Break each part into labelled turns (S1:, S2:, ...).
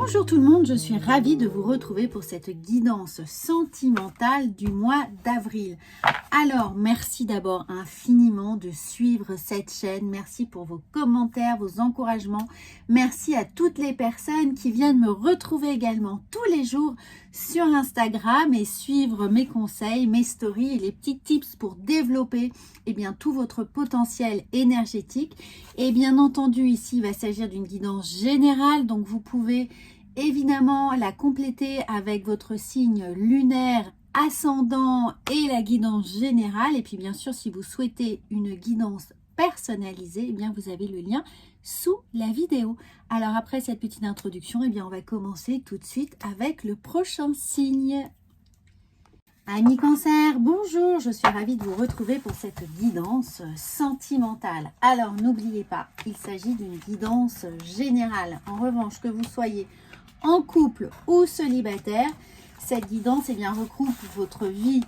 S1: Bonjour tout le monde, je suis ravie de vous retrouver pour cette guidance sentimentale du mois d'avril. Alors, merci d'abord infiniment de suivre cette chaîne. Merci pour vos commentaires, vos encouragements. Merci à toutes les personnes qui viennent me retrouver également tous les jours sur Instagram et suivre mes conseils, mes stories et les petits tips pour développer tout votre potentiel énergétique. Et bien entendu, ici, il va s'agir d'une guidance générale, donc vous pouvez évidemment la compléter avec votre signe lunaire, ascendant et la guidance générale. Et puis bien sûr, si vous souhaitez une guidance personnalisée, vous avez le lien sous la vidéo. Alors après cette petite introduction, on va commencer tout de suite avec le prochain signe. Amis Cancer, bonjour, je suis ravie de vous retrouver pour cette guidance sentimentale. Alors n'oubliez pas, il s'agit d'une guidance générale. En revanche, que vous soyez en couple ou célibataire, cette guidance regroupe votre vie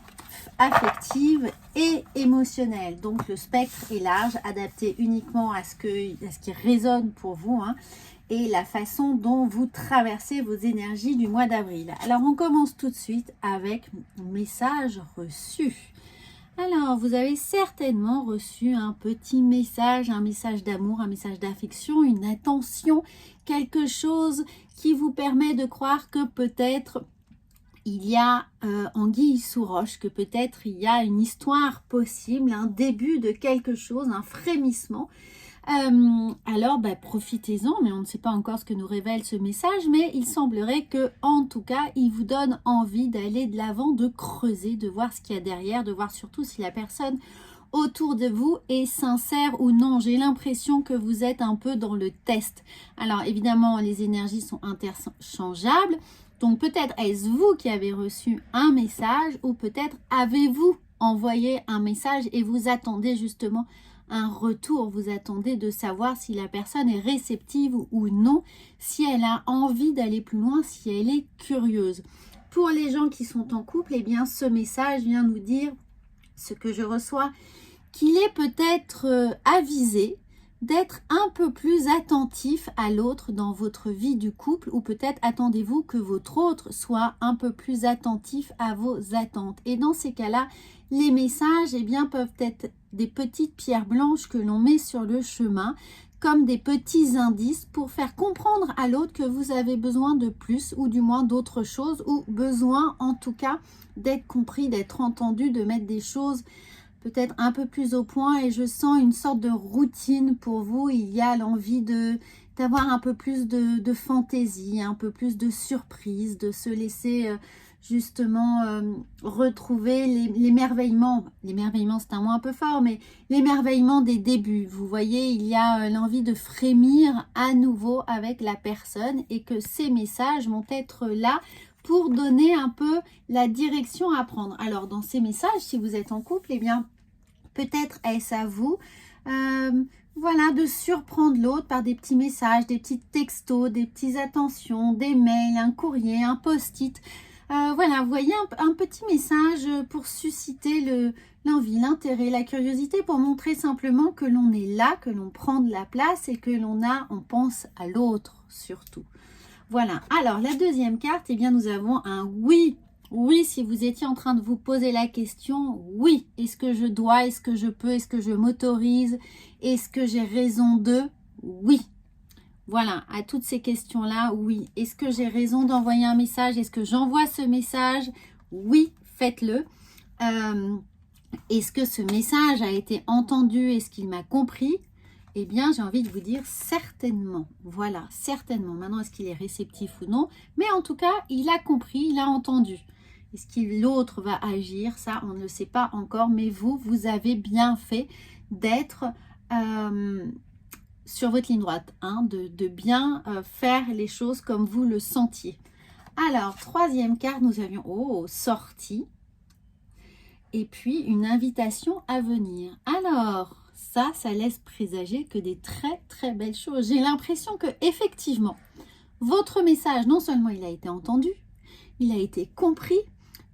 S1: affective et émotionnelle. Donc le spectre est large, adapté uniquement à ce qui résonne pour vous et la façon dont vous traversez vos énergies du mois d'avril. Alors on commence tout de suite avec message reçu. Alors, vous avez certainement reçu un petit message, un message d'amour, un message d'affection, une attention, quelque chose qui vous permet de croire que peut-être il y a anguille sous roche, que peut-être il y a une histoire possible, un début de quelque chose, un frémissement. Alors profitez-en, mais on ne sait pas encore ce que nous révèle ce message, mais il semblerait que, en tout cas, il vous donne envie d'aller de l'avant, de creuser, de voir ce qu'il y a derrière, de voir surtout si la personne autour de vous est sincère ou non. J'ai l'impression que vous êtes un peu dans le test. Alors évidemment, les énergies sont interchangeables, donc peut-être est-ce vous qui avez reçu un message, ou peut-être avez-vous envoyé un message et vous attendez justement un retour, vous attendez de savoir si la personne est réceptive ou non, si elle a envie d'aller plus loin, si elle est curieuse. Pour les gens qui sont en couple, ce message vient nous dire, ce que je reçois, qu'il est peut-être avisé d'être un peu plus attentif à l'autre dans votre vie du couple, ou peut-être attendez-vous que votre autre soit un peu plus attentif à vos attentes. Et dans ces cas-là, les messages peuvent être des petites pierres blanches que l'on met sur le chemin, comme des petits indices pour faire comprendre à l'autre que vous avez besoin de plus, ou du moins d'autre chose, ou besoin en tout cas d'être compris, d'être entendu, de mettre des choses peut-être un peu plus au point. Et je sens une sorte de routine pour vous. Il y a l'envie d'avoir un peu plus de fantaisie, un peu plus de surprise, de se laisser retrouver l'émerveillement. L'émerveillement, c'est un mot un peu fort, mais l'émerveillement des débuts. Vous voyez, il y a l'envie de frémir à nouveau avec la personne, et que ces messages vont être là pour donner un peu la direction à prendre. Alors dans ces messages, si vous êtes en couple, peut-être est-ce à vous de surprendre l'autre par des petits messages, des petits textos, des petites attentions, des mails, un courrier, un post-it. Vous voyez un petit message pour susciter l'envie, l'intérêt, la curiosité, pour montrer simplement que l'on est là, que l'on prend de la place et que on pense à l'autre surtout. Voilà, alors la deuxième carte, nous avons un oui. Oui, si vous étiez en train de vous poser la question, oui, est-ce que je dois, est-ce que je peux, est-ce que je m'autorise, est-ce que j'ai raison de? Oui. Voilà, à toutes ces questions-là, oui. Est-ce que j'ai raison d'envoyer un message? Est-ce que j'envoie ce message? Oui, faites-le. Est-ce que ce message a été entendu? Est-ce qu'il m'a compris? J'ai envie de vous dire certainement. Voilà, certainement. Maintenant, est-ce qu'il est réceptif ou non? Mais en tout cas, il a compris, il a entendu. Est-ce que l'autre va agir? Ça, on ne le sait pas encore. Mais vous avez bien fait d'être sur votre ligne droite, de bien faire les choses comme vous le sentiez. Alors, troisième carte, nous avions sortie. Et puis, une invitation à venir. Alors, ça laisse présager que des très très belles choses. J'ai l'impression que effectivement, votre message, non seulement il a été entendu, il a été compris,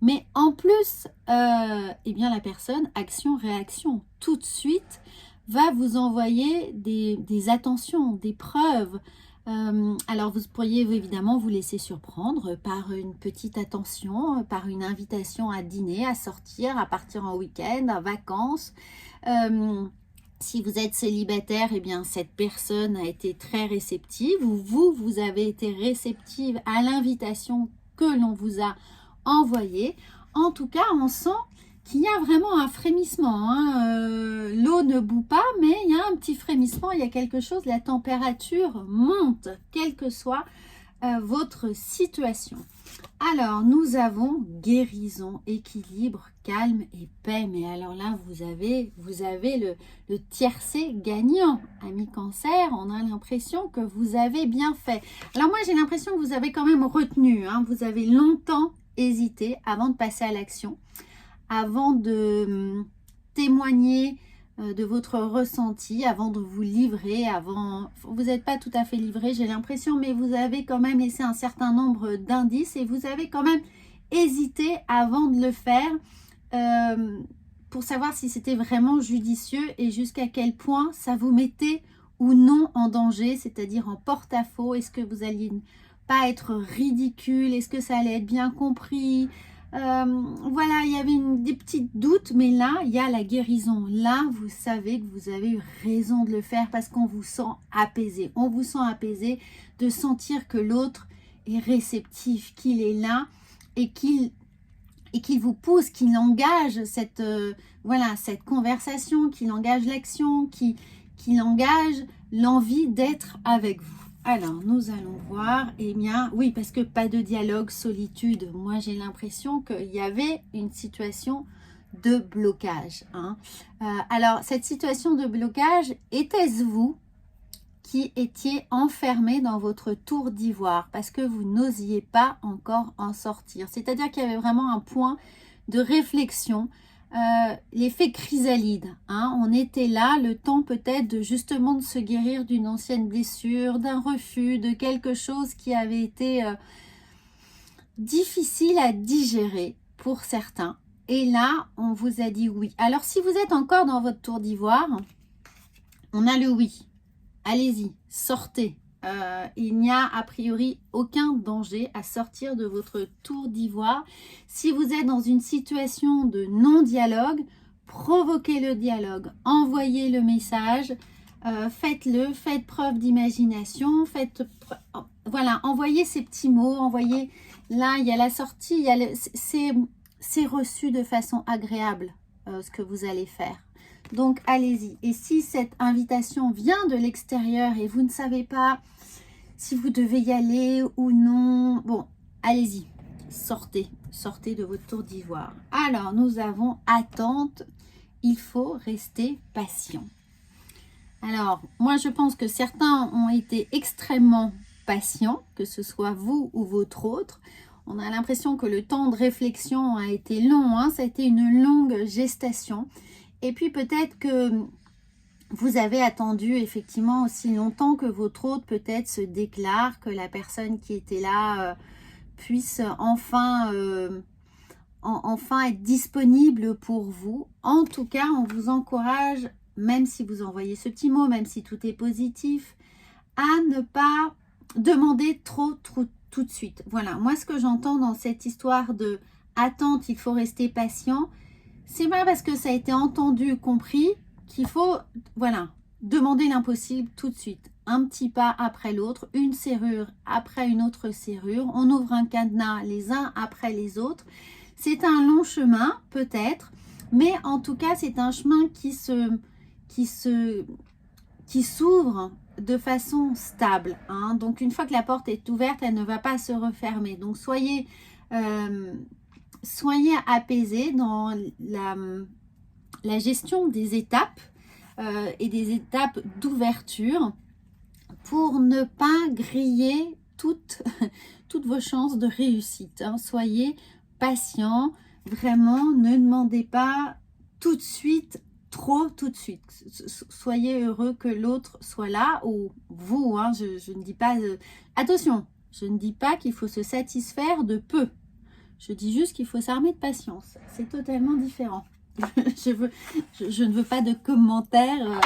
S1: mais en plus, la personne, action, réaction, tout de suite, va vous envoyer des attentions, des preuves, Alors, vous pourriez évidemment vous laisser surprendre par une petite attention, par une invitation à dîner, à sortir, à partir en week-end, en vacances. Si vous êtes célibataire, eh bien, cette personne a été très réceptive, ou vous avez été réceptive à l'invitation que l'on vous a envoyée. En tout cas, on sent qu'il y a vraiment un frémissement, hein. L'eau ne bout pas, mais il y a un petit frémissement, il y a quelque chose, la température monte, quelle que soit votre situation. Alors, nous avons guérison, équilibre, calme et paix. Mais alors là, vous avez le tiercé gagnant. Amis Cancer, on a l'impression que vous avez bien fait. Alors moi, j'ai l'impression que vous avez quand même retenu, hein. Vous avez longtemps hésité avant de passer à l'action, avant de témoigner de votre ressenti, avant de vous livrer, vous n'êtes pas tout à fait livré, j'ai l'impression, mais vous avez quand même laissé un certain nombre d'indices et vous avez quand même hésité avant de le faire pour savoir si c'était vraiment judicieux et jusqu'à quel point ça vous mettait ou non en danger, c'est-à-dire en porte-à-faux. Est-ce que vous alliez pas être ridicule? Est-ce que ça allait être bien compris? Voilà, il y avait des petits doutes, mais là, il y a la guérison. Là, vous savez que vous avez eu raison de le faire parce qu'on vous sent apaisé. On vous sent apaisé de sentir que l'autre est réceptif, qu'il est là et qu'il vous pousse, qu'il engage cette conversation, qu'il engage l'action, qu'il engage l'envie d'être avec vous. Alors, nous allons voir, eh bien, oui, parce que pas de dialogue, solitude. Moi, j'ai l'impression qu'il y avait une situation de blocage, hein. Alors, cette situation de blocage, était-ce vous qui étiez enfermé dans votre tour d'ivoire parce que vous n'osiez pas encore en sortir? C'est-à-dire qu'il y avait vraiment un point de réflexion. L'effet chrysalide, hein, on était là, le temps peut-être de justement de se guérir d'une ancienne blessure, d'un refus, de quelque chose qui avait été difficile à digérer pour certains. Et là, on vous a dit oui. Alors, si vous êtes encore dans votre tour d'ivoire, on a le oui. Allez-y, sortez. Il n'y a a priori aucun danger à sortir de votre tour d'ivoire. Si vous êtes dans une situation de non-dialogue, provoquez le dialogue, envoyez le message, faites-le, faites preuve d'imagination, voilà, envoyez ces petits mots, envoyez, là il y a la sortie, il y a c'est reçu de façon agréable ce que vous allez faire. Donc, allez-y. Et si cette invitation vient de l'extérieur et vous ne savez pas si vous devez y aller ou non, bon, allez-y. Sortez. Sortez de votre tour d'ivoire. Alors, nous avons attente. Il faut rester patient. Alors, moi, je pense que certains ont été extrêmement patients, que ce soit vous ou votre autre. On a l'impression que le temps de réflexion a été long, hein, ça a été une longue gestation. Et puis peut-être que vous avez attendu effectivement aussi longtemps que votre hôte peut-être se déclare, que la personne qui était là puisse enfin être disponible pour vous. En tout cas, on vous encourage, même si vous envoyez ce petit mot, même si tout est positif, à ne pas demander trop tout de suite. Voilà, moi ce que j'entends dans cette histoire de attente, il faut rester patient. C'est pas parce que ça a été entendu, compris, qu'il faut, voilà, demander l'impossible tout de suite. Un petit pas après l'autre, une serrure après une autre serrure. On ouvre un cadenas les uns après les autres. C'est un long chemin, peut-être, mais en tout cas, c'est un chemin qui s'ouvre de façon stable, hein. Donc, une fois que la porte est ouverte, elle ne va pas se refermer. Donc, soyez apaisés dans la gestion des étapes et des étapes d'ouverture pour ne pas griller toutes vos chances de réussite, hein. Soyez patients, vraiment, ne demandez pas tout de suite, trop tout de suite. Soyez heureux que l'autre soit là ou vous, hein. Je ne dis pas... attention, je ne dis pas qu'il faut se satisfaire de peu. Je dis juste qu'il faut s'armer de patience. C'est totalement différent. Je ne veux pas de commentaires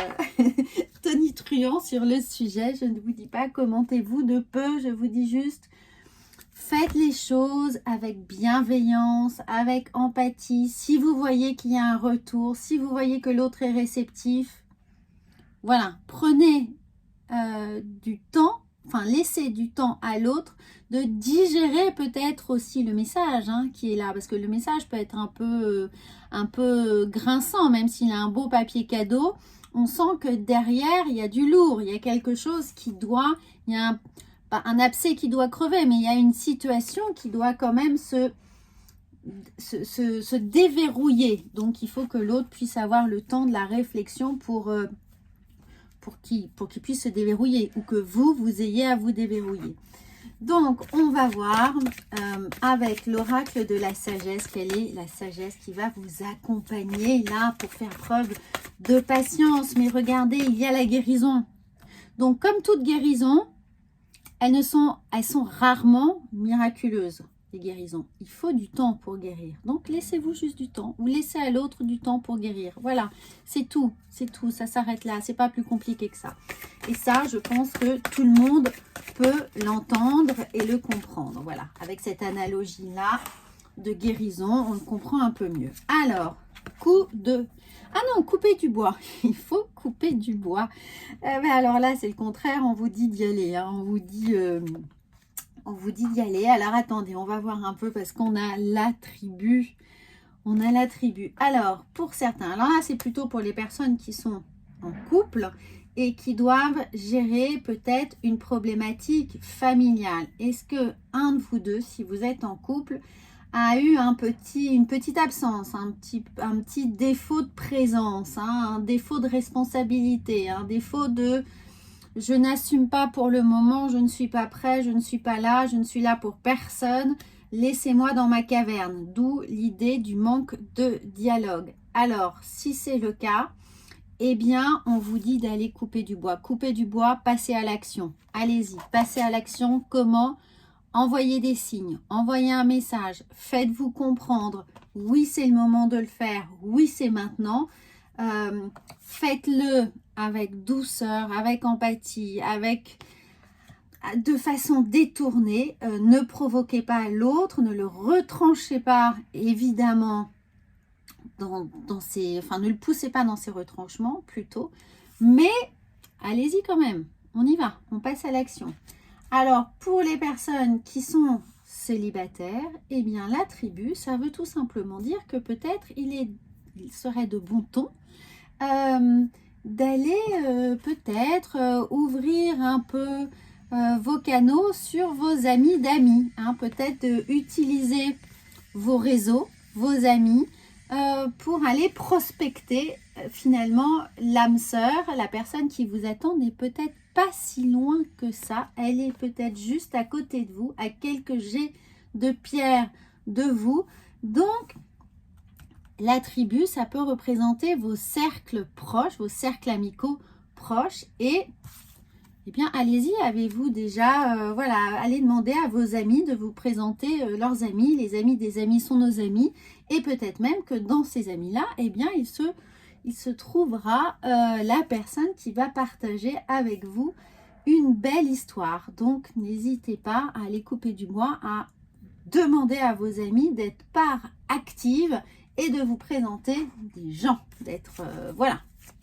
S1: tonitruant sur le sujet. Je ne vous dis pas commentez-vous de peu, je vous dis juste faites les choses avec bienveillance, avec empathie. Si vous voyez qu'il y a un retour, si vous voyez que l'autre est réceptif, voilà, prenez du temps, enfin laissez du temps à l'autre de digérer peut-être aussi le message qui est là, parce que le message peut être un peu grinçant, même s'il a un beau papier cadeau. On sent que derrière il y a du lourd, il y a quelque chose qui doit, il y a pas un abcès qui doit crever, mais il y a une situation qui doit quand même se déverrouiller. Donc il faut que l'autre puisse avoir le temps de la réflexion pour qu'il puisse se déverrouiller, ou que vous ayez à vous déverrouiller. Donc, on va voir avec l'oracle de la sagesse, quelle est la sagesse qui va vous accompagner là pour faire preuve de patience. Mais regardez, il y a la guérison. Donc, comme toute guérison, elles sont rarement miraculeuses, les guérisons. Il faut du temps pour guérir. Donc, laissez-vous juste du temps. Ou laissez à l'autre du temps pour guérir. Voilà, c'est tout. C'est tout. Ça s'arrête là. C'est pas plus compliqué que ça. Et ça, je pense que tout le monde peut l'entendre et le comprendre. Voilà, avec cette analogie-là de guérison, on le comprend un peu mieux. Alors, couper du bois. Il faut couper du bois. Mais alors là, c'est le contraire. On vous dit d'y aller. On vous dit d'y aller. Alors, attendez, on va voir un peu parce qu'on a la tribu. On a la tribu. Alors, pour certains, alors là, c'est plutôt pour les personnes qui sont en couple et qui doivent gérer peut-être une problématique familiale. Est-ce que un de vous deux, si vous êtes en couple, a eu une petite absence, un petit défaut de présence, un défaut de responsabilité, un défaut de je n'assume pas pour le moment, je ne suis pas prêt, je ne suis pas là, je ne suis là pour personne, laissez-moi dans ma caverne. D'où l'idée du manque de dialogue. Alors, si c'est le cas, eh bien, on vous dit d'aller couper du bois. Couper du bois, passer à l'action. Allez-y, passez à l'action. Comment? Envoyez des signes, envoyez un message, faites-vous comprendre. Oui, c'est le moment de le faire. Oui, c'est maintenant. Faites-le avec douceur, avec empathie, de façon détournée. Ne provoquez pas l'autre, ne le retranchez pas, évidemment, ne le poussez pas dans ses retranchements, plutôt. Mais, allez-y quand même. On y va, on passe à l'action. Alors, pour les personnes qui sont célibataires, eh bien, la tribu, ça veut tout simplement dire que peut-être il serait de bon ton d'aller peut-être ouvrir un peu vos canaux sur vos amis d'amis. Peut-être utiliser vos réseaux, vos amis, pour aller prospecter finalement l'âme sœur, la personne qui vous attend n'est peut-être pas si loin que ça. Elle est peut-être juste à côté de vous, à quelques jets de pierre de vous. Donc, la tribu, ça peut représenter vos cercles proches, vos cercles amicaux proches. Et eh bien, allez-y, avez-vous déjà, allez demander à vos amis de vous présenter leurs amis. Les amis des amis sont nos amis. Et peut-être même que dans ces amis-là, eh bien, il se trouvera la personne qui va partager avec vous une belle histoire. Donc, n'hésitez pas à aller couper du bois, à demander à vos amis d'être part active et de vous présenter des gens, d'être,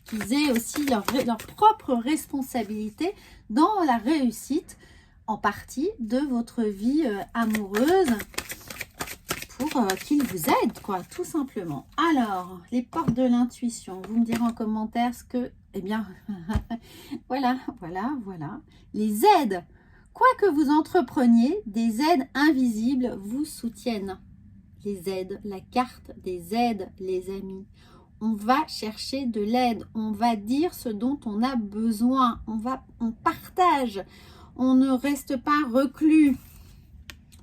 S1: qu'ils aient aussi leur propre responsabilité dans la réussite, en partie, de votre vie amoureuse, pour qu'ils vous aident, quoi, tout simplement. Alors, les portes de l'intuition, vous me direz en commentaire ce que, eh bien, voilà. Les aides, quoi que vous entrepreniez, des aides invisibles vous soutiennent. Les aides, la carte des aides, les amis. On va chercher de l'aide, on va dire ce dont on a besoin, on partage, on ne reste pas reclus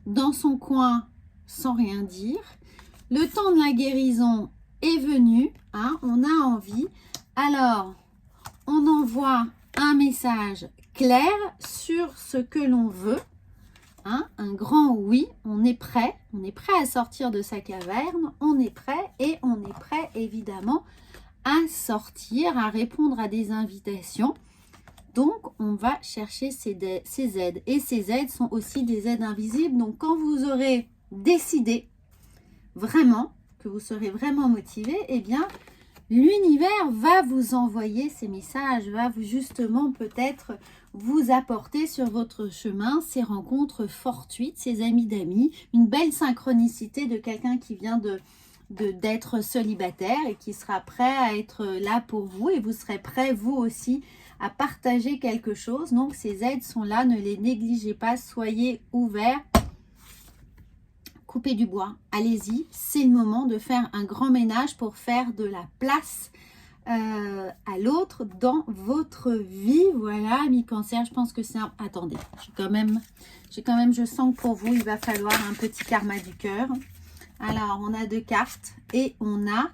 S1: dans son coin sans rien dire. Le temps de la guérison est venu, on a envie. Alors, on envoie un message clair sur ce que l'on veut. Un grand oui, on est prêt à sortir de sa caverne, on est prêt et on est prêt évidemment à sortir, à répondre à des invitations. Donc, on va chercher ces aides. Et ces aides sont aussi des aides invisibles. Donc, quand vous aurez décidé vraiment, que vous serez vraiment motivé, eh bien, l'univers va vous envoyer ces messages, va vous justement peut-être vous apporter sur votre chemin ces rencontres fortuites, ces amis d'amis, une belle synchronicité de quelqu'un qui vient d'être célibataire et qui sera prêt à être là pour vous et vous serez prêt vous aussi à partager quelque chose. Donc ces aides sont là, ne les négligez pas, soyez ouverts. Coupez du bois, allez-y, c'est le moment de faire un grand ménage pour faire de la place à l'autre dans votre vie. Voilà, amis cancer, je pense que c'est un... Attendez, je sens que pour vous, il va falloir un petit karma du cœur. Alors, on a 2 cartes et on a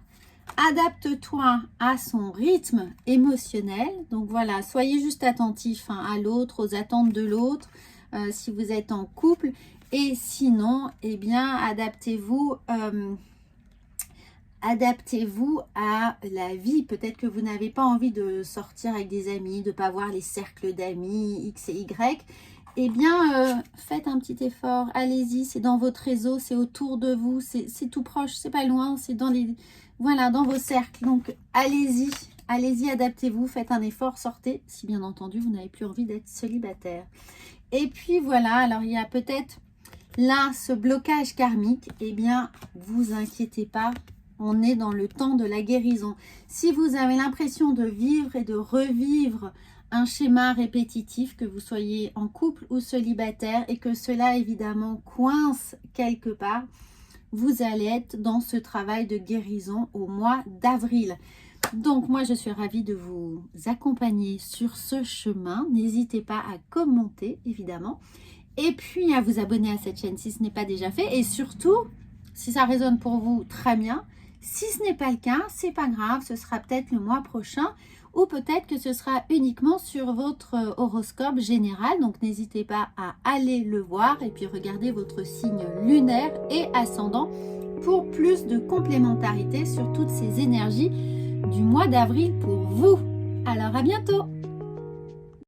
S1: adapte-toi à son rythme émotionnel. Donc voilà, soyez juste attentif à l'autre, aux attentes de l'autre, si vous êtes en couple. Et sinon, eh bien, adaptez-vous à la vie. Peut-être que vous n'avez pas envie de sortir avec des amis, de ne pas voir les cercles d'amis X et Y. Eh bien, faites un petit effort. Allez-y, c'est dans votre réseau, c'est autour de vous, c'est tout proche, c'est pas loin, c'est dans les... Voilà, dans vos cercles. Donc, allez-y, allez-y, adaptez-vous, faites un effort, sortez. Si bien entendu, vous n'avez plus envie d'être célibataire. Et puis, voilà, alors il y a peut-être... Là, ce blocage karmique, eh bien, vous inquiétez pas, on est dans le temps de la guérison. Si vous avez l'impression de vivre et de revivre un schéma répétitif, que vous soyez en couple ou célibataire, et que cela, évidemment, coince quelque part, vous allez être dans ce travail de guérison au mois d'avril. Donc, moi, je suis ravie de vous accompagner sur ce chemin. N'hésitez pas à commenter, évidemment. Et puis à vous abonner à cette chaîne si ce n'est pas déjà fait. Et surtout, si ça résonne pour vous, très bien. Si ce n'est pas le cas, c'est pas grave, ce sera peut-être le mois prochain. Ou peut-être que ce sera uniquement sur votre horoscope général. Donc n'hésitez pas à aller le voir. Et puis regardez votre signe lunaire et ascendant pour plus de complémentarité sur toutes ces énergies du mois d'avril pour vous. Alors à bientôt!